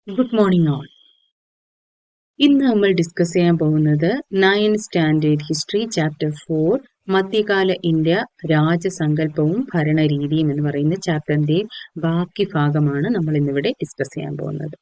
Good morning all. ഇന്ന് നമ്മൾ discuss ചെയ്യാൻ പോകുന്നത് 9th സ്റ്റാൻഡേർഡ് ഹിസ്റ്ററി ചാപ്റ്റർ 4 മധ്യകാല ഇന്ത്യ രാജസങ്കല്പവും ഭരണരീതിയും എന്ന് പറയുന്ന ചാപ്റ്ററിന്റെ ബാക്കി ഭാഗമാണ് നമ്മൾ ഇന്നിവിടെ ഡിസ്കസ് ചെയ്യാൻ പോകുന്നത്.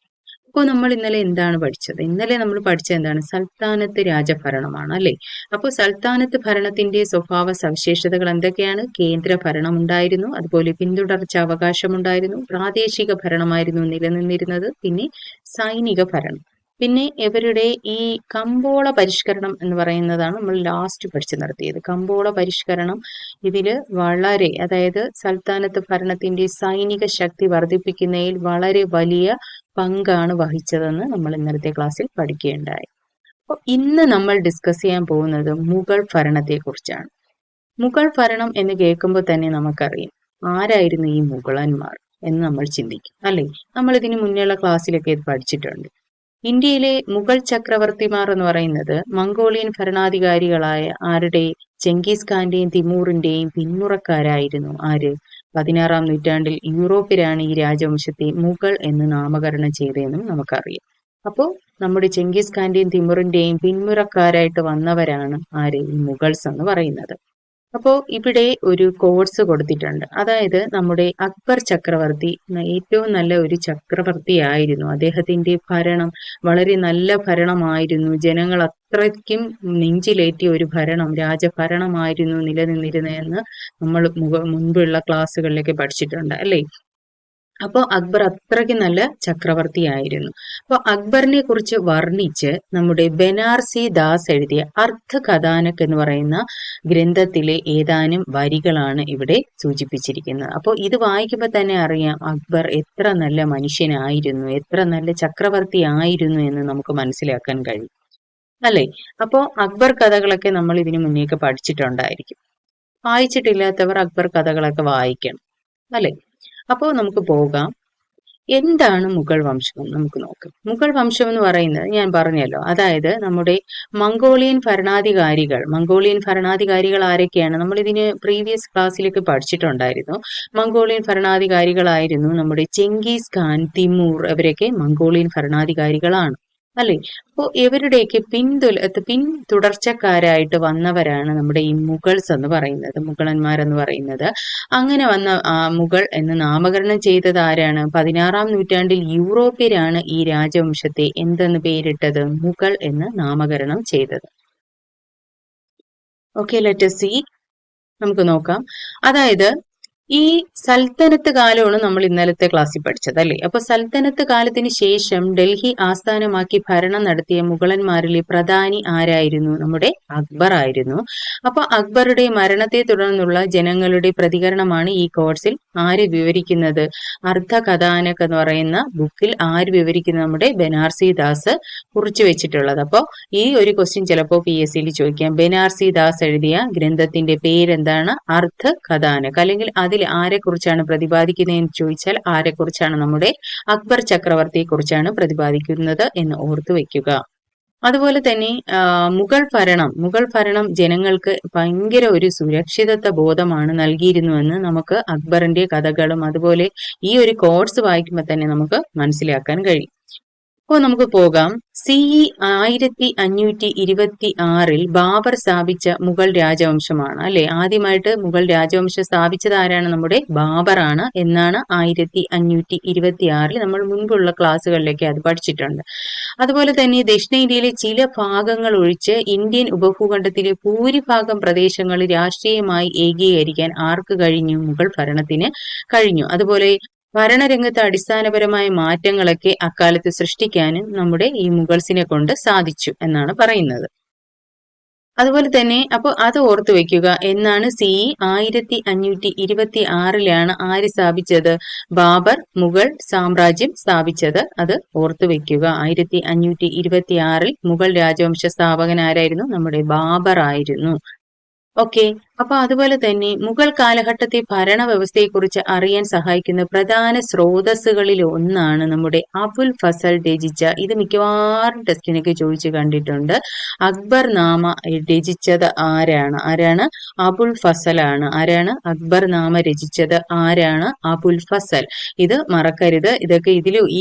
അപ്പോൾ നമ്മൾ ഇന്നലെ എന്താണ് പഠിച്ചത്? ഇന്നലെ നമ്മൾ പഠിച്ചത് എന്താണ്? സൽത്താനത്ത് രാജഭരണമാണ് അല്ലെ? അപ്പോൾ സൽത്താനത്ത് ഭരണത്തിന്റെ സ്വഭാവ സവിശേഷതകൾ എന്തൊക്കെയാണ്? കേന്ദ്ര ഭരണം ഉണ്ടായിരുന്നു, അതുപോലെ പിന്തുടർച്ച അവകാശം ഉണ്ടായിരുന്നു, പ്രാദേശിക ഭരണമായിരുന്നു നിലനിന്നിരുന്നത്, പിന്നെ സൈനിക ഭരണം, പിന്നെ ഇവരുടെ ഈ കമ്പോള പരിഷ്കരണം എന്ന് പറയുന്നതാണ് നമ്മൾ ലാസ്റ്റ് പഠിച്ചു നിർത്തിയത്. കമ്പോള പരിഷ്കരണം ഇതില് വളരെ, അതായത് സൽത്താനത്ത് ഭരണത്തിന്റെ സൈനിക ശക്തി വർദ്ധിപ്പിക്കുന്നതിൽ വളരെ വലിയ പങ്കാണ് വഹിച്ചതെന്ന് നമ്മൾ ഇന്നലത്തെ ക്ലാസ്സിൽ പഠിക്കുകയുണ്ടായി. അപ്പോൾ ഇന്ന് നമ്മൾ ഡിസ്കസ് ചെയ്യാൻ പോകുന്നത് മുഗൾ ഭരണത്തെ കുറിച്ചാണ്. മുഗൾ ഭരണം എന്ന് കേൾക്കുമ്പോൾ തന്നെ നമുക്കറിയാം ആരായിരുന്നു ഈ മുഗളന്മാർ എന്ന് നമ്മൾ ചിന്തിക്കും അല്ലെ? നമ്മൾ ഇതിന് മുന്നേയുള്ള ക്ലാസ്സിലൊക്കെ ഇത് പഠിച്ചിട്ടുണ്ട്. ഇന്ത്യയിലെ മുഗൾ ചക്രവർത്തിമാർ എന്ന് പറയുന്നത് മംഗോളിയൻ ഭരണാധികാരികളായ ആരുടെ? ചെങ്കിസ് ഖാന്റെയും തിമൂറിന്റെയും പിന്മുറക്കാരായിരുന്നു. ആര്? 16ാം നൂറ്റാണ്ടിൽ യൂറോപ്പിലാണ് ഈ രാജവംശത്തെ മുഗൾ എന്ന് നാമകരണം ചെയ്തതെന്നും നമുക്കറിയാം. അപ്പോൾ നമ്മുടെ ചെങ്കിസ് ഖാന്റെയും തിമൂറിന്റെയും പിന്മുറക്കാരായിട്ട് വന്നവരാണ് ആര്? ഈ മുഗൾസ് എന്ന് പറയുന്നത്. അപ്പോൾ ഇവിടെ ഒരു കോഴ്സ് കൊടുത്തിട്ടുണ്ട്. അതായത് നമ്മുടെ അക്ബർ ചക്രവർത്തി ഏറ്റവും നല്ല ഒരു ചക്രവർത്തിയായിരുന്നു. അദ്ദേഹത്തിന്റെ ഭരണം വളരെ നല്ല ഭരണമായിരുന്നു. ജനങ്ങൾ അത്രയ്ക്കും നെഞ്ചിലേറ്റിയ ഒരു ഭരണം, രാജഭരണമായിരുന്നു നിലനിന്നിരുന്നതെന്ന് നമ്മൾ മുൻപുള്ള ക്ലാസ്സുകളിലൊക്കെ പഠിച്ചിട്ടുണ്ട് അല്ലേ? അപ്പോൾ അക്ബർ അത്രയ്ക്ക് നല്ല ചക്രവർത്തിയായിരുന്നു. അപ്പോൾ അക്ബറിനെ കുറിച്ച് വർണ്ണിച്ച് നമ്മുടെ ബനാർസി ദാസ് എഴുതിയ അർത്ഥ കഥാനക് എന്ന് പറയുന്ന ഗ്രന്ഥത്തിലെ ഏതാനും വരികളാണ് ഇവിടെ സൂചിപ്പിച്ചിരിക്കുന്നത്. അപ്പോൾ ഇത് വായിക്കുമ്പോൾ തന്നെ അറിയാം അക്ബർ എത്ര നല്ല മനുഷ്യനായിരുന്നു, എത്ര നല്ല ചക്രവർത്തി ആയിരുന്നു എന്ന് നമുക്ക് മനസ്സിലാക്കാൻ കഴിയും അല്ലേ? അപ്പോൾ അക്ബർ കഥകളൊക്കെ നമ്മൾ ഇതിനു മുന്നേക്ക് പഠിച്ചിട്ടുണ്ടായിരിക്കും. വായിച്ചിട്ടില്ലാത്തവർ അക്ബർ കഥകളൊക്കെ വായിക്കണം അല്ലേ? അപ്പോൾ നമുക്ക് പോകാം. എന്താണ് മുഗൾ വംശം നമുക്ക് നോക്കാം. മുഗൾ വംശം എന്ന് പറയുന്നത് ഞാൻ പറഞ്ഞല്ലോ, അതായത് നമ്മുടെ മംഗോളിയൻ ഭരണാധികാരികൾ ആരൊക്കെയാണ്? നമ്മൾ ഇതിന് പ്രീവിയസ് ക്ലാസ്സിലേക്ക് പഠിച്ചിട്ടുണ്ടായിരുന്നു. മംഗോളിയൻ ഭരണാധികാരികളായിരുന്നു നമ്മുടെ ചെങ്കിസ് ഖാൻ, തിമൂർ, ഇവരൊക്കെ മംഗോളിയൻ ഭരണാധികാരികളാണ് അല്ലെ? അപ്പോൾ ഇവരുടെയൊക്കെ പിന്തുടർച്ചക്കാരായിട്ട് വന്നവരാണ് നമ്മുടെ ഈ മുഗൾസ് എന്ന് പറയുന്നത്, മുഗളന്മാരെന്ന് പറയുന്നത്. അങ്ങനെ വന്ന മുഗൾ എന്ന് നാമകരണം ചെയ്തത് ആരാണ്? 16ാം നൂറ്റാണ്ടിൽ യൂറോപ്യരാണ് ഈ രാജവംശത്തെ എന്തെന്ന് പേരിട്ടത്? മുഗൾ എന്ന് നാമകരണം ചെയ്തത്. Okay, let us see. നമുക്ക് നോക്കാം. അതായത് ഈ സൽത്തനത്ത് കാലമാണ് നമ്മൾ ഇന്നലത്തെ ക്ലാസ്സിൽ പഠിച്ചത് അല്ലേ? അപ്പൊ സൽത്തനത്ത് കാലത്തിന് ശേഷം ഡൽഹി ആസ്ഥാനമാക്കി ഭരണം നടത്തിയ മുഗളന്മാരിലെ പ്രധാനി ആരായിരുന്നു? നമ്മുടെ അക്ബർ ആയിരുന്നു. അപ്പൊ അക്ബറുടെ മരണത്തെ തുടർന്നുള്ള ജനങ്ങളുടെ പ്രതികരണമാണ് ഈ കോഴ്സിൽ ആര് വിവരിക്കുന്നത്? അർദ്ധ കഥാനക് എന്ന് പറയുന്ന ബുക്കിൽ ആര് വിവരിക്കുന്നത്? നമ്മുടെ ബനാർസി ദാസ് കുറിച്ചു വെച്ചിട്ടുള്ളത്. അപ്പോൾ ഈ ഒരു ക്വസ്റ്റ്യൻ ചിലപ്പോൾ PSCയിൽ ചോദിക്കാം. ബനാർസി ദാസ് എഴുതിയ ഗ്രന്ഥത്തിന്റെ പേരെന്താണ്? അർദ്ധ കഥാനക്. അല്ലെങ്കിൽ അതിൽ ആരെക്കുറിച്ചാണ് പ്രതിപാദിക്കുന്നതെന്ന് ചോദിച്ചാൽ ആരെക്കുറിച്ചാണ്? നമ്മുടെ അക്ബർ ചക്രവർത്തിയെ കുറിച്ചാണ് പ്രതിപാദിക്കുന്നത് എന്ന് ഓർത്തു വെക്കുക. അതുപോലെ തന്നെ മുഗൾ ഭരണം ജനങ്ങൾക്ക് ഭയങ്കര ഒരു സുരക്ഷിതത്വ ബോധമാണ് നൽകിയിരുന്നുവെന്ന് നമുക്ക് അക്ബറിന്റെ കഥകളും അതുപോലെ ഈ ഒരു കോഴ്സ് വായിക്കുമ്പോൾ തന്നെ നമുക്ക് മനസ്സിലാക്കാൻ കഴിയും. അപ്പോൾ നമുക്ക് പോകാം. CE 1526 ബാബർ സ്ഥാപിച്ച മുഗൾ രാജവംശമാണ് അല്ലെ? ആദ്യമായിട്ട് മുഗൾ രാജവംശം സ്ഥാപിച്ചത് ആരാണ്? നമ്മുടെ ബാബർ ആണ് എന്നാണ് 1526 നമ്മൾ മുൻപുള്ള ക്ലാസ്സുകളിലേക്ക് അത് പഠിച്ചിട്ടുണ്ട്. അതുപോലെ തന്നെ ദക്ഷിണേന്ത്യയിലെ ചില ഭാഗങ്ങൾ ഒഴിച്ച് ഇന്ത്യൻ ഉപഭൂഖണ്ഡത്തിലെ ഭൂരിഭാഗം പ്രദേശങ്ങൾ രാഷ്ട്രീയമായി ഏകീകരിക്കാൻ ആർക്ക് കഴിഞ്ഞു? മുഗൾ ഭരണത്തിന് കഴിഞ്ഞു. അതുപോലെ ഭരണരംഗത്ത് അടിസ്ഥാനപരമായ മാറ്റങ്ങളൊക്കെ അക്കാലത്ത് സൃഷ്ടിക്കാനും നമ്മുടെ ഈ മുഗൾസിനെ കൊണ്ട് സാധിച്ചു എന്നാണ് പറയുന്നത്. അതുപോലെ തന്നെ അപ്പോൾ അത് ഓർത്തു വെക്കുക. എന്നാണ് CE 1526 ആര് സ്ഥാപിച്ചത്? ബാബർ മുഗൾ സാമ്രാജ്യം സ്ഥാപിച്ചത്. അത് ഓർത്തു വെക്കുക. 1526 മുഗൾ രാജവംശ സ്ഥാപകൻ ആരായിരുന്നു? നമ്മുടെ ബാബർ ആയിരുന്നു. ഓക്കെ, അപ്പൊ അതുപോലെ തന്നെ മുഗൾ കാലഘട്ടത്തെ ഭരണ വ്യവസ്ഥയെക്കുറിച്ച് അറിയാൻ സഹായിക്കുന്ന പ്രധാന സ്രോതസ്സുകളിൽ ഒന്നാണ് നമ്മുടെ അബുൽ ഫസൽ രചിച്ച, ഇത് മിക്കവാറും ടെസ്റ്റിനൊക്കെ ചോദിച്ചു കണ്ടിട്ടുണ്ട്, അക്ബർ നാമ രചിച്ചത് ആരാണ്? അബുൽ ഫസൽ ആണ്. ആരാണ്? അക്ബർ നാമ രചിച്ചത് ആരാണ്? അബുൽ ഫസൽ. ഇത് മറക്കരുത്. ഇതൊക്കെ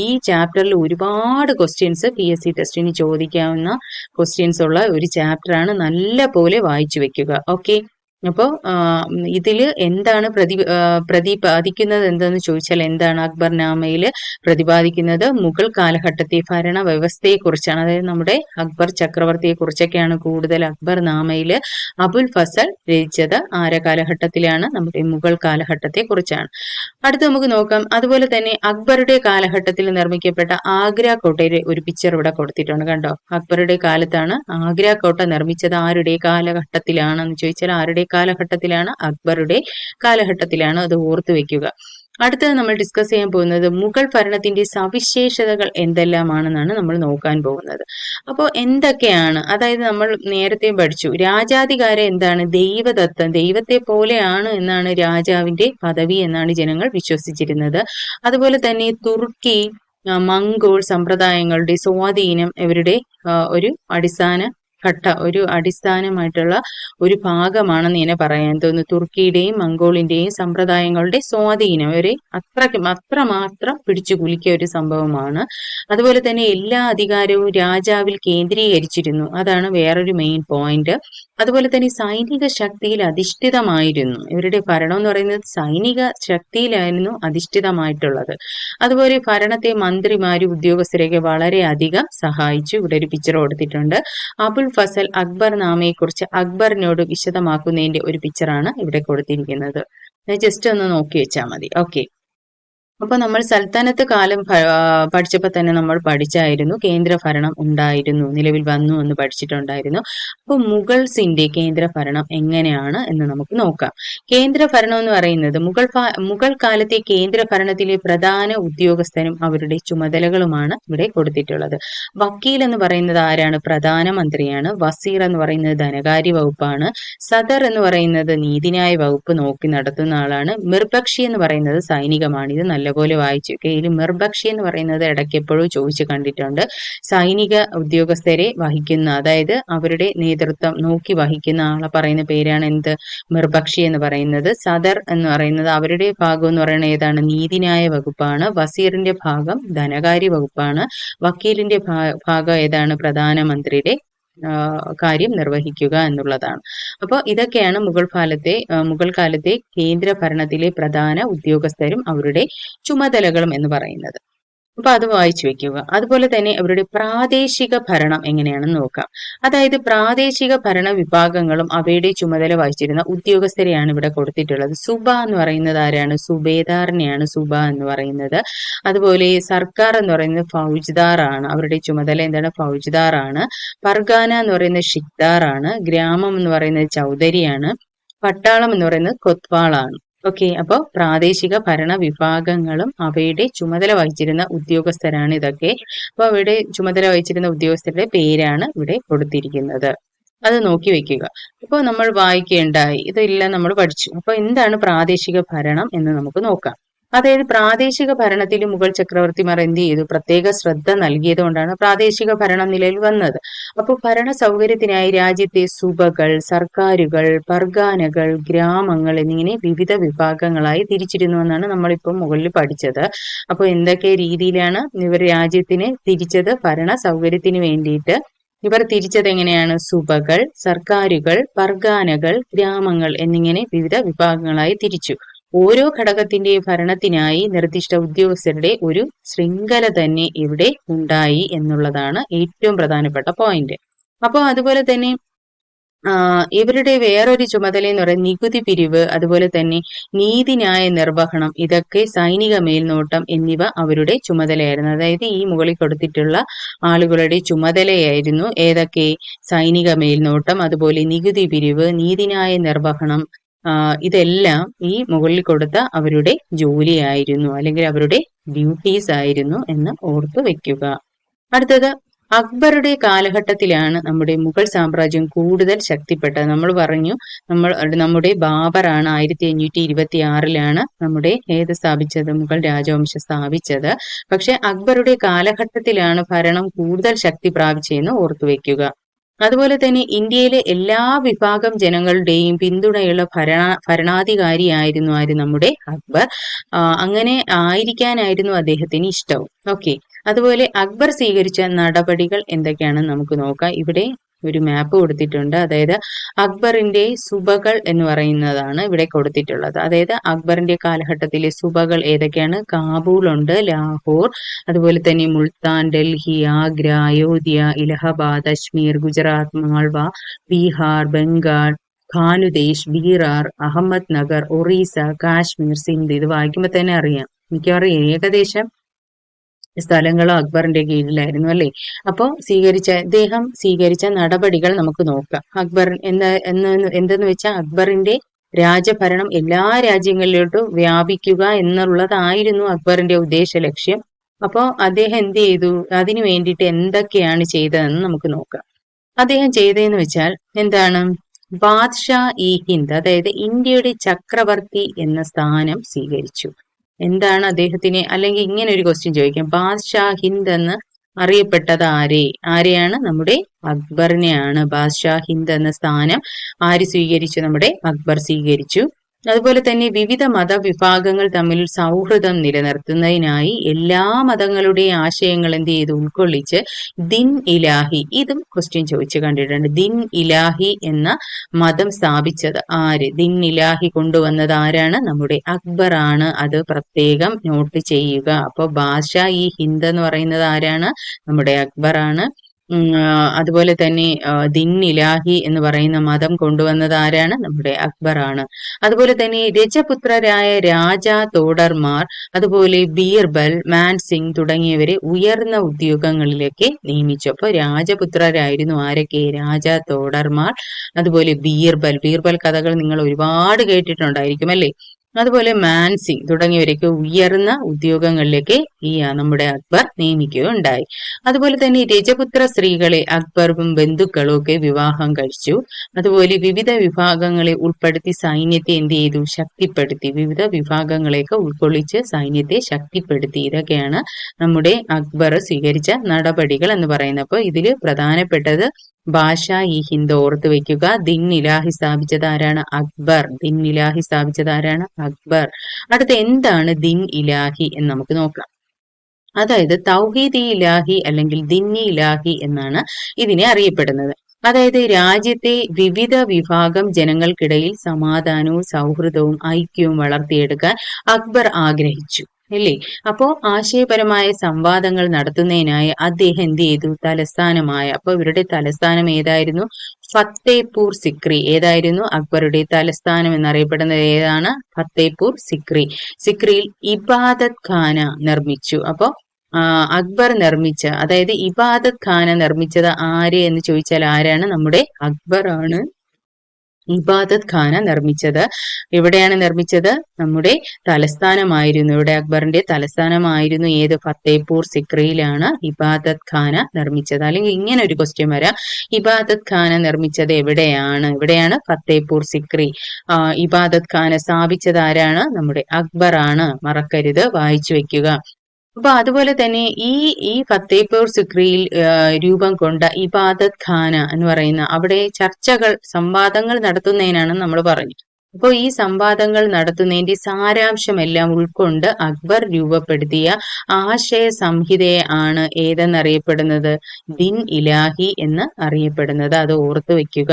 ഈ ചാപ്റ്ററിൽ ഒരുപാട് ക്വസ്റ്റ്യൻസ് PSC ടെസ്റ്റിന് ചോദിക്കാവുന്ന ക്വസ്റ്റ്യൻസ് ഉള്ള ഒരു ചാപ്റ്ററാണ്. നല്ല പോലെ വായിച്ചു വെക്കുക. ഓക്കെ. അപ്പോ ഇതില് എന്താണ് പ്രതിപാദിക്കുന്നത് എന്തെന്ന് ചോദിച്ചാൽ എന്താണ് അക്ബർനാമയില് പ്രതിപാദിക്കുന്നത്? മുഗൾ കാലഘട്ടത്തെ ഭരണ വ്യവസ്ഥയെ കുറിച്ചാണ്. അതായത് നമ്മുടെ അക്ബർ ചക്രവർത്തിയെ കുറിച്ചൊക്കെയാണ് കൂടുതൽ അക്ബർനാമയില് അബുൽ ഫസൽ രചിച്ചത്. കാലഘട്ടത്തിലാണ്? നമ്മുടെ മുഗൾ കാലഘട്ടത്തെ കുറിച്ചാണ്. അടുത്ത് നമുക്ക് നോക്കാം. അതുപോലെ തന്നെ അക്ബറുടെ കാലഘട്ടത്തിൽ നിർമ്മിക്കപ്പെട്ട ആഗ്ര കോട്ടയുടെ ഒരു പിക്ചർ ഇവിടെ കൊടുത്തിട്ടുണ്ട്. കണ്ടോ? അക്ബറുടെ കാലത്താണ് ആഗ്ര കോട്ട നിർമ്മിച്ചത്. ആരുടെ കാലഘട്ടത്തിലാണെന്ന് ചോദിച്ചാൽ ആരുടെ കാലഘട്ടത്തിലാണ്? അക്ബറുടെ കാലഘട്ടത്തിലാണ്. അത് ഓർത്തു വെക്കുക. അടുത്തത് നമ്മൾ ഡിസ്കസ് ചെയ്യാൻ പോകുന്നത് മുഗൾ ഭരണത്തിന്റെ സവിശേഷതകൾ എന്തെല്ലാമാണെന്നാണ് നമ്മൾ നോക്കാൻ പോകുന്നത്. അപ്പോൾ എന്തൊക്കെയാണ്? അതായത് നമ്മൾ നേരത്തെ പഠിച്ചു, രാജാധികാരം എന്താണ്? ദൈവദത്തം, ദൈവത്തെ പോലെയാണ് എന്നാണ് രാജാവിന്റെ പദവി എന്നാണ് ജനങ്ങൾ വിശ്വസിച്ചിരുന്നത്. അതുപോലെ തന്നെ തുർക്കി, മംഗോൾ സമ്പ്രദായങ്ങളുടെ സ്വാധീനം ഇവരുടെ ഒരു അടിസ്ഥാനമായിട്ടുള്ള ഒരു ഭാഗമാണെന്ന് ഇങ്ങനെ പറയാൻ തോന്നുന്നു. തുർക്കിയുടെയും മംഗോളിന്റെയും സമ്പ്രദായങ്ങളുടെ സ്വാധീനം അവരെ അത്രമാത്രം പിടിച്ചു കുലുക്കിയ ഒരു സംഭവമാണ്. അതുപോലെ തന്നെ എല്ലാ അധികാരവും രാജാവിൽ കേന്ദ്രീകരിച്ചിരുന്നു. അതാണ് വേറൊരു മെയിൻ പോയിന്റ്. അതുപോലെ തന്നെ സൈനിക ശക്തിയിൽ അധിഷ്ഠിതമായിരുന്നു. ഇവരുടെ ഭരണം എന്ന് പറയുന്നത് സൈനിക ശക്തിയിലായിരുന്നു അധിഷ്ഠിതമായിട്ടുള്ളത്. അതുപോലെ ഭരണത്തെ മന്ത്രിമാരും ഉദ്യോഗസ്ഥരെയൊക്കെ വളരെയധികം സഹായിച്ചു. ഇവിടെ ഒരു പിക്ചർ കൊടുത്തിട്ടുണ്ട്. അബുൽ ഫസൽ അക്ബർനാമയെ കുറിച്ച് അക്ബറിനോട് വിശദമാക്കുന്നതിന്റെ ഒരു പിക്ചറാണ് ഇവിടെ കൊടുത്തിരിക്കുന്നത്. ജസ്റ്റ് ഒന്ന് നോക്കി വെച്ചാൽ മതി. ഓക്കെ. അപ്പൊ നമ്മൾ സൽത്തനത്ത് കാലം പഠിച്ചപ്പോൾ തന്നെ നമ്മൾ പഠിച്ചായിരുന്നു, കേന്ദ്ര ഭരണം ഉണ്ടായിരുന്നു, നിലവിൽ വന്നു എന്ന് പഠിച്ചിട്ടുണ്ടായിരുന്നു. അപ്പൊ മുഗൾസിന്റെ കേന്ദ്ര ഭരണം എങ്ങനെയാണ് എന്ന് നമുക്ക് നോക്കാം. കേന്ദ്ര ഭരണം എന്ന് പറയുന്നത് മുഗൾ കാലത്തെ കേന്ദ്ര ഭരണത്തിലെ പ്രധാന ഉദ്യോഗസ്ഥരും അവരുടെ ചുമതലകളുമാണ് ഇവിടെ കൊടുത്തിട്ടുള്ളത്. വക്കീൽ എന്ന് പറയുന്നത് ആരാണ്? പ്രധാനമന്ത്രിയാണ്. വസീർ എന്ന് പറയുന്നത് ധനകാര്യ വകുപ്പാണ്. സദർ എന്ന് പറയുന്നത് നീതിന്യായ വകുപ്പ് നോക്കി നടത്തുന്ന ആളാണ്. മിർബക്ഷി എന്ന് പറയുന്നത് സൈനികമാണ്. ഇത് നല്ലപോലെ വായിച്ചു. ഇതിൽ മിർബക്ഷി എന്ന് പറയുന്നത് ഇടയ്ക്ക് എപ്പോഴും ചോദിച്ചു കണ്ടിട്ടുണ്ട്. സൈനിക ഉദ്യോഗസ്ഥരെ വഹിക്കുന്ന, അതായത് അവരുടെ നേതൃത്വം നോക്കി വഹിക്കുന്ന ആളെ പറയുന്ന പേരാണ് എന്ത്? മിർബക്ഷി എന്ന് പറയുന്നത്. സദർ എന്ന് പറയുന്നത് അവരുടെ ഭാഗം എന്ന് പറയുന്നത് ഏതാണ്? നീതിന്യായ വകുപ്പാണ്. വസീറിന്റെ ഭാഗം ധനകാര്യ വകുപ്പാണ്. വക്കീലിന്റെ ഭാഗം ഏതാണ്? പ്രധാനമന്ത്രിയുടെ കാര്യം നിർവഹിക്കുക എന്നുള്ളതാണ്. അപ്പോൾ ഇതൊക്കെയാണ് മുഗൾ കാലത്തെ കേന്ദ്ര ഭരണത്തിലെ പ്രധാന ഉദ്യോഗസ്ഥരും അവരുടെ ചുമതലകളും എന്ന് പറയുന്നത്. അപ്പൊ അത് വായിച്ചു വെക്കുക. അതുപോലെ തന്നെ അവരുടെ പ്രാദേശിക ഭരണം എങ്ങനെയാണെന്ന് നോക്കാം. അതായത് പ്രാദേശിക ഭരണ വിഭാഗങ്ങളും അവയുടെ ചുമതല വഹിച്ചിരുന്ന ഉദ്യോഗസ്ഥരെയാണ് ഇവിടെ കൊടുത്തിട്ടുള്ളത്. സുബ എന്ന് പറയുന്നത് ആരാണ്? സുബേദാറിനെയാണ് സുബ എന്ന് പറയുന്നത്. അതുപോലെ സർക്കാർ എന്ന് പറയുന്നത് ഫൗജ്ദാർ ആണ്. അവരുടെ ചുമതല എന്താണ്? ഫൗജ്ദാർ ആണ്. പർഗാന എന്ന് പറയുന്നത് ഷിക്ദാർ ആണ്. ഗ്രാമം എന്ന് പറയുന്നത് ചൗധരിയാണ്. പട്ടാളം എന്ന് പറയുന്നത് കൊത്വാളാണ്. ഓക്കെ. അപ്പോൾ പ്രാദേശിക ഭരണ വിഭാഗങ്ങളും അവയുടെ ചുമതല വഹിച്ചിരുന്ന ഉദ്യോഗസ്ഥരാണ് ഇതൊക്കെ. അപ്പൊ അവയുടെ ചുമതല വഹിച്ചിരുന്ന ഉദ്യോഗസ്ഥരുടെ പേരാണ് ഇവിടെ കൊടുത്തിരിക്കുന്നത്. അത് നോക്കി വെക്കുക. ഇപ്പോൾ നമ്മൾ വായിക്കേണ്ടായി, ഇതെല്ലാം നമ്മൾ പഠിച്ചു. അപ്പൊ എന്താണ് പ്രാദേശിക ഭരണം എന്ന് നമുക്ക് നോക്കാം. അതായത് പ്രാദേശിക ഭരണത്തിൽ മുഗൾ ചക്രവർത്തിമാർ എന്ത് ചെയ്തു? പ്രത്യേക ശ്രദ്ധ നൽകിയത് കൊണ്ടാണ് പ്രാദേശിക ഭരണം നിലയിൽ വന്നത്. അപ്പോൾ ഭരണ സൗകര്യത്തിനായി രാജ്യത്തെ സുബകൾ, സർക്കാരുകൾ, പർഗാനകൾ, ഗ്രാമങ്ങൾ എന്നിങ്ങനെ വിവിധ വിഭാഗങ്ങളായി തിരിച്ചിരുന്നു എന്നാണ് നമ്മളിപ്പോൾ മുകളിൽ പഠിച്ചത്. അപ്പോൾ എന്തൊക്കെ രീതിയിലാണ് ഇവർ രാജ്യത്തിന് തിരിച്ചത്? ഭരണ സൗകര്യത്തിന് വേണ്ടിയിട്ട് ഇവർ തിരിച്ചത് എങ്ങനെയാണ്? സുബകൾ, സർക്കാരുകൾ, പർഗാനകൾ, ഗ്രാമങ്ങൾ എന്നിങ്ങനെ വിവിധ വിഭാഗങ്ങളായി തിരിച്ചു. ഓരോ ഘടകത്തിന്റെ ഭരണത്തിനായി നിർദ്ദിഷ്ട ഉദ്യോഗസ്ഥരുടെ ഒരു ശൃംഖല തന്നെ ഇവിടെ ഉണ്ടായി എന്നുള്ളതാണ് ഏറ്റവും പ്രധാനപ്പെട്ട പോയിന്റ്. അപ്പോൾ അതുപോലെ തന്നെ ഇവരുടെ വേറൊരു ചുമതല എന്ന് പറയുന്നത് നികുതി പിരിവ്, അതുപോലെ തന്നെ നീതിന്യായ നിർവഹണം, ഇതൊക്കെ സൈനിക മേൽനോട്ടം എന്നിവ അവരുടെ ചുമതലയായിരുന്നു. അതായത് ഈ മുകളിൽ കൊടുത്തിട്ടുള്ള ആളുകളുടെ ചുമതലയായിരുന്നു ഏതൊക്കെ? സൈനിക മേൽനോട്ടം, അതുപോലെ നികുതി പിരിവ്, നീതിന്യായ നിർവഹണം, ഇതെല്ലാം ഈ മുകളിൽ കൊടുത്ത അവരുടെ ജോലിയായിരുന്നു, അല്ലെങ്കിൽ അവരുടെ ഡ്യൂട്ടീസ് ആയിരുന്നു എന്ന് ഓർത്തു വെക്കുക. അടുത്തത് അക്ബറുടെ കാലഘട്ടത്തിലാണ് നമ്മുടെ മുഗൾ സാമ്രാജ്യം കൂടുതൽ ശക്തിപ്പെട്ടത്. നമ്മൾ പറഞ്ഞു, നമ്മുടെ ബാബറാണ് 1526 നമ്മുടെ സ്ഥാപിച്ചത്, മുഗൾ രാജവംശം സ്ഥാപിച്ചത്. പക്ഷെ അക്ബറുടെ കാലഘട്ടത്തിലാണ് ഭരണം കൂടുതൽ ശക്തി പ്രാപിച്ചതെന്ന് ഓർത്തുവെക്കുക. അതുപോലെ തന്നെ ഇന്ത്യയിലെ എല്ലാ വിഭാഗം ജനങ്ങളുടെയും പിന്തുണയുള്ള ഭരണാധികാരിയായിരുന്നു ആര്? നമ്മുടെ അക്ബർ. അങ്ങനെ ആയിരിക്കാനായിരുന്നു അദ്ദേഹത്തിന് ഇഷ്ടവും. ഓക്കെ, അതുപോലെ അക്ബർ സ്വീകരിച്ച നടപടികൾ എന്തൊക്കെയാണെന്ന് നമുക്ക് നോക്കാം. ഇവിടെ ഒരു മാപ്പ് കൊടുത്തിട്ടുണ്ട്. അതായത് അക്ബറിന്റെ സുബകൾ എന്ന് പറയുന്നതാണ് ഇവിടെ കൊടുത്തിട്ടുള്ളത്. അതായത് അക്ബറിന്റെ കാലഘട്ടത്തിലെ സുബകൾ ഏതൊക്കെയാണ്? കാബൂൾ ഉണ്ട്, ലാഹോർ, അതുപോലെ തന്നെ മുൾത്താൻ, ഡൽഹി, ആഗ്ര, അയോധ്യ, ഇലഹബാദ്, അജ്മീർ, ഗുജറാത്ത്, മാൾവ, ബീഹാർ, ബംഗാൾ, ഖാനുദേശ്, ബീറാർ, അഹമ്മദ് നഗർ, ഒറീസ, കാശ്മീർ, സിന്ധ്. ഇത് വായിക്കുമ്പോൾ തന്നെ അറിയാം, മിക്കവാറും ഏകദേശം സ്ഥലങ്ങളും അക്ബറിന്റെ കീഴിലായിരുന്നു അല്ലെ. അപ്പോ അദ്ദേഹം സ്വീകരിച്ച നടപടികൾ നമുക്ക് നോക്കാം. അക്ബർ എന്തെന്ന് വെച്ചാൽ അക്ബറിന്റെ രാജഭരണം എല്ലാ രാജ്യങ്ങളിലോട്ടും വ്യാപിക്കുക എന്നുള്ളതായിരുന്നു അക്ബറിന്റെ ഉദ്ദേശ ലക്ഷ്യം. അപ്പോ അദ്ദേഹം എന്ത് ചെയ്തു? അതിനു വേണ്ടിയിട്ട് എന്തൊക്കെയാണ് ചെയ്തതെന്ന് നമുക്ക് നോക്കാം. അദ്ദേഹം ചെയ്തതെന്ന് വെച്ചാൽ എന്താണ്? ബാദ്ഷാ ഇ ഹിന്ദ്, അതായത് ഇന്ത്യയുടെ ചക്രവർത്തി എന്ന സ്ഥാനം സ്വീകരിച്ചു. എന്താണ് അദ്ദേഹത്തിന്, അല്ലെങ്കിൽ ഇങ്ങനെ ഒരു ക്വസ്റ്റ്യൻ ചോദിക്കാം, ബാദ്ഷാ ഹിന്ദ് എന്ന് അറിയപ്പെട്ടത് ആരെയാണ്? നമ്മുടെ അക്ബറിനെയാണ്. ബാദ്ഷാ ഹിന്ദ് എന്ന സ്ഥാനം ആര് സ്വീകരിച്ചു? നമ്മുടെ അക്ബർ സ്വീകരിച്ചു. അതുപോലെ തന്നെ വിവിധ മതവിഭാഗങ്ങൾ തമ്മിൽ സൗഹൃദം നിലനിർത്തുന്നതിനായി എല്ലാ മതങ്ങളുടെയും ആശയങ്ങൾ എന്ത് ചെയ്തു? ഉൾക്കൊള്ളിച്ച് ദിൻ ഇലാഹി, ഇതും ക്വസ്റ്റ്യൻ ചോദിച്ചു കണ്ടിട്ടുണ്ട്. ദിൻ ഇലാഹി എന്ന മതം സ്ഥാപിച്ചത് ആര്? ദിൻ ഇലാഹി കൊണ്ടുവന്നത് ആരാണ്? നമ്മുടെ അക്ബർ ആണ്. അത് പ്രത്യേകം നോട്ട് ചെയ്യുക. അപ്പൊ ബാദ്ഷാ ഇ ഹിന്ദ് എന്ന് പറയുന്നത് ആരാണ്? നമ്മുടെ അക്ബർ ആണ്. അതുപോലെ തന്നെ ദിൻ ഇലാഹി എന്ന് പറയുന്ന മതം കൊണ്ടുവന്നത് ആരാണ്? നമ്മുടെ അക്ബർ ആണ്. അതുപോലെ തന്നെ രജപുത്രരായ രാജ തോഡർമാർ, അതുപോലെ ബീർബൽ, മാൻസിംഗ് തുടങ്ങിയവരെ ഉയർന്ന ഉദ്യോഗങ്ങളിലേക്ക് നിയമിച്ചു. അപ്പൊ രാജപുത്രരായിരുന്നു ആരൊക്കെ? രാജ തോഡർമാർ, അതുപോലെ ബീർബൽ കഥകൾ നിങ്ങൾ ഒരുപാട് കേട്ടിട്ടുണ്ടായിരിക്കും അല്ലെ. അതുപോലെ മാൻസിംഗ് തുടങ്ങിയവരൊക്കെ ഉയർന്ന ഉദ്യോഗങ്ങളിലേക്ക് നമ്മുടെ അക്ബർ നിയമിക്കുകയുണ്ടായി. അതുപോലെ തന്നെ രജപുത്ര സ്ത്രീകളെ അക്ബറും ബന്ധുക്കളും ഒക്കെ വിവാഹം കഴിച്ചു. അതുപോലെ വിവിധ വിഭാഗങ്ങളെ ഉൾപ്പെടുത്തി സൈന്യത്തെ എന്ത് ചെയ്തു? ശക്തിപ്പെടുത്തി. വിവിധ വിഭാഗങ്ങളെയൊക്കെ ഉൾക്കൊള്ളിച്ച് സൈന്യത്തെ ശക്തിപ്പെടുത്തി. ഇതൊക്കെയാണ് നമ്മുടെ അക്ബർ സ്വീകരിച്ച നടപടികൾ എന്ന് പറയുന്നത്. അപ്പോൾ ഇതില് പ്രധാനപ്പെട്ടത് ബാദ്ഷാ ഇ ഹിന്ദ് ഓർത്ത് വെക്കുക. ദിൻ ഇലാഹി സ്ഥാപിച്ചത് ആരാണ്? അക്ബർ. ദിൻ ഇലാഹി സ്ഥാപിച്ചത് ആരാണ്? അക്ബർ. അടുത്ത എന്താണ് ദിൻ ഇലാഹി എന്ന് നമുക്ക് നോക്കാം. അതായത് തൗഹീദ് ഇലാഹി അല്ലെങ്കിൽ ദിൻ ഇലാഹി എന്നാണ് ഇതിനെ അറിയപ്പെടുന്നത്. അതായത് രാജ്യത്തെ വിവിധ വിഭാഗം ജനങ്ങൾക്കിടയിൽ സമാധാനവും സൗഹൃദവും ഐക്യവും വളർത്തിയെടുക്കാൻ അക്ബർ ആഗ്രഹിച്ചു അല്ലേ. അപ്പോ ആശയപരമായ സംവാദങ്ങൾ നടത്തുന്നതിനായി അദ്ദേഹം എന്ത് ചെയ്തു? അപ്പൊ ഇവരുടെ തലസ്ഥാനം ഏതായിരുന്നു? ഫത്തേപൂർ സിക്രി. ഏതായിരുന്നു അക്ബറുടെ തലസ്ഥാനം എന്നറിയപ്പെടുന്നത്? ഏതാണ്? ഫത്തേപൂർ സിക്രി. സിക്രിയിൽ ഇബാദത്ത് ഖാന നിർമ്മിച്ചു. അപ്പോ അക്ബർ നിർമ്മിച്ച, അതായത് ഇബാദത്ത് ഖാന നിർമ്മിച്ചത് ആര് എന്ന് ചോദിച്ചാൽ ആരാണ്? നമ്മുടെ അക്ബർ ആണ് ഇബാദത്ത് ഖാന നിർമ്മിച്ചത്. എവിടെയാണ് നിർമ്മിച്ചത്? നമ്മുടെ തലസ്ഥാനമായിരുന്നു. ഇവിടെ അക്ബറിന്റെ തലസ്ഥാനമായിരുന്നു ഏത്? ഫത്തേപൂർ സിക്രിയിലാണ് ഇബാദത്ത് ഖാന നിർമ്മിച്ചത്. അല്ലെങ്കിൽ ഇങ്ങനെ ഒരു ക്വസ്റ്റ്യൻ വരാം, ഇബാദത്ത് ഖാന നിർമ്മിച്ചത് എവിടെയാണ്? എവിടെയാണ്? ഫത്തേപൂർ സിക്രി. ഇബാദത്ത് ഖാന സ്ഥാപിച്ചത് ആരാണ്? നമ്മുടെ അക്ബർ ആണ്. മറക്കരുത്, വായിച്ചു വെക്കുക. അപ്പൊ അതുപോലെ തന്നെ ഈ ഫത്തേപൂർ സിക്രിയിൽ രൂപം കൊണ്ട ഇബാദത്ത് ഖാന എന്ന് പറയുന്ന അവിടെ സംവാദങ്ങൾ നടത്തുന്നതിനാണ് നമ്മൾ പറഞ്ഞു. അപ്പോൾ ഈ സംവാദങ്ങൾ നടത്തുന്നതിന്റെ സാരാംശമെല്ലാം ഉൾക്കൊണ്ട് അക്ബർ രൂപപ്പെടുത്തിയ ആശയ സംഹിതയെ ആണ് ഏതെന്നറിയപ്പെടുന്നത്? ദിൻ ഇലാഹി എന്ന് അറിയപ്പെടുന്നത്. അത് ഓർത്തു വെക്കുക.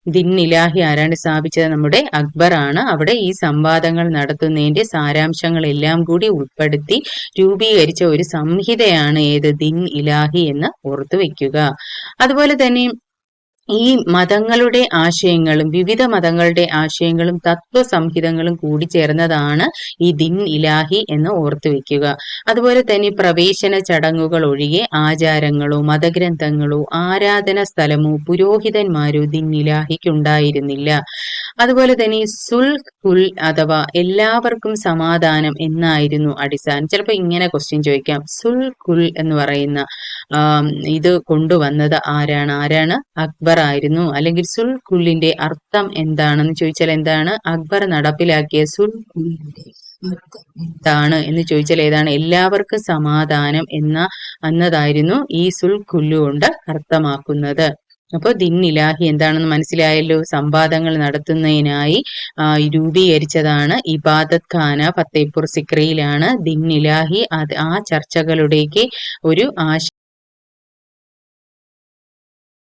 ദിൻ ഇലാഹി ആരാണ് സ്ഥാപിച്ചത്? നമ്മുടെ അക്ബർ ആണ്. അവിടെ ഈ സംവാദങ്ങൾ നടത്തുന്നതിന്റെ സാരാംശങ്ങളെല്ലാം കൂടി ഉൾപ്പെടുത്തി രൂപീകരിച്ച ഒരു സംഹിതയാണ് ഏത്? ദിൻ ഇലാഹി എന്ന് ഓർത്തു വെക്കുക. അതുപോലെ തന്നെ ഈ മതങ്ങളുടെ ആശയങ്ങളും വിവിധ മതങ്ങളുടെ ആശയങ്ങളും തത്വസംഹിതങ്ങളും കൂടി ചേർന്നതാണ് ഈ ദിൻ ഇലാഹി എന്ന് ഓർത്തു വെക്കുക. അതുപോലെ തന്നെ പ്രവേശന ചടങ്ങുകൾ ഒഴികെ ആചാരങ്ങളോ മതഗ്രന്ഥങ്ങളോ ആരാധന സ്ഥലമോ പുരോഹിതന്മാരോ ദിൻ ഇലാഹിക്ക് ഉണ്ടായിരുന്നില്ല. അതുപോലെ തന്നെ ഈ സുൽ കുൽ അഥവാ എല്ലാവർക്കും സമാധാനം എന്നായിരുന്നു അടിസ്ഥാനം. ചിലപ്പോൾ ഇങ്ങനെ ക്വസ്റ്റ്യൻ ചോദിക്കാം, സുൽ കുൽ എന്ന് പറയുന്ന ഇത് കൊണ്ടുവന്നത് ആരാണ്? അക്ബർ ആയിരുന്നു. അല്ലെങ്കിൽ സുൽ കുല്ലിന്റെ അർത്ഥം എന്താണെന്ന് ചോദിച്ചാൽ എന്താണ്? അക്ബർ നടപ്പിലാക്കിയ സുൽ കുല്ലിന്റെ എന്താണ് എന്ന് ചോദിച്ചാൽ ഏതാണ്? എല്ലാവർക്കും സമാധാനം എന്നതായിരുന്നു ഈ സുൽ കുല്ലു കൊണ്ട് അർത്ഥമാക്കുന്നത്. അപ്പോൾ ദിൻ ഇലാഹി എന്താണെന്ന് മനസ്സിലായല്ലോ. സംവാദങ്ങൾ നടത്തുന്നതിനായി രൂപീകരിച്ചതാണ് ഇബാദത്ത് ഖാന ഫത്തേപൂർ സിക്രിയിലാണ് ദിൻ ഇലാഹി. ആ ചർച്ചകളുടെയൊക്കെ ഒരു